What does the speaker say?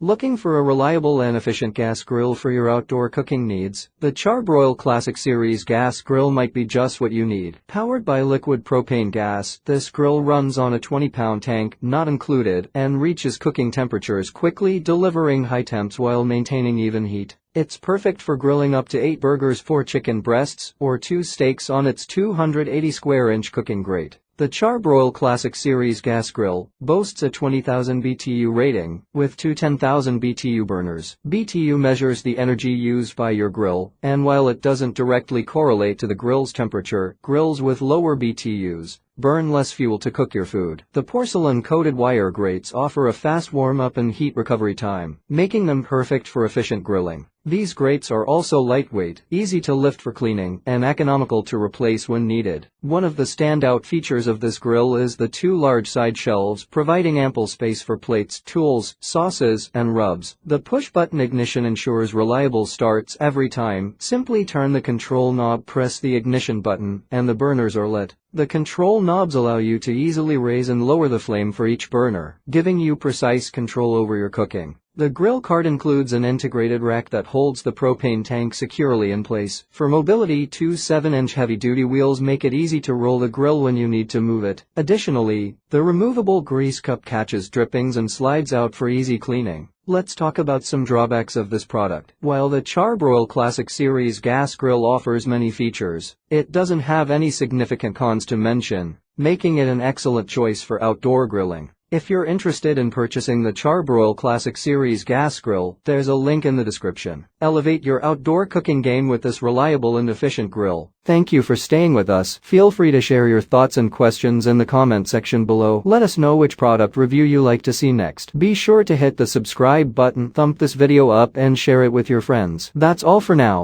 Looking for a reliable and efficient gas grill for your outdoor cooking needs? The Char-Broil Classic Series gas grill might be just what you need. Powered by liquid propane gas, this grill runs on a 20-pound tank, not included, and reaches cooking temperatures quickly, delivering high temps while maintaining even heat. It's perfect for grilling up to 8 burgers, 4 chicken breasts, or 2 steaks on its 280 square inch cooking grate. The Char-Broil Classic Series gas grill boasts a 20,000 BTU rating, with two 10,000 BTU burners. BTU measures the energy used by your grill, and while it doesn't directly correlate to the grill's temperature, grills with lower BTUs burn less fuel to cook your food. The porcelain-coated wire grates offer a fast warm-up and heat recovery time, making them perfect for efficient grilling. These grates are also lightweight, easy to lift for cleaning, and economical to replace when needed. One of the standout features of this grill is the 2 large side shelves, providing ample space for plates, tools, sauces, and rubs. The push-button ignition ensures reliable starts every time. Simply turn the control knob, press the ignition button, and the burners are lit. The control knobs allow you to easily raise and lower the flame for each burner, giving you precise control over your cooking. The grill cart includes an integrated rack that holds the propane tank securely in place. For mobility, 2 7-inch heavy-duty wheels make it easy to roll the grill when you need to move it. Additionally, the removable grease cup catches drippings and slides out for easy cleaning. Let's talk about some drawbacks of this product. While the Char-Broil Classic Series gas grill offers many features, it doesn't have any significant cons to mention, making it an excellent choice for outdoor grilling. If you're interested in purchasing the Char-Broil Classic Series gas grill, there's a link in the description. Elevate your outdoor cooking game with this reliable and efficient grill. Thank you for staying with us. Feel free to share your thoughts and questions in the comment section below. Let us know which product review you like to see next. Be sure to hit the subscribe button, thumb this video up, and share it with your friends. That's all for now.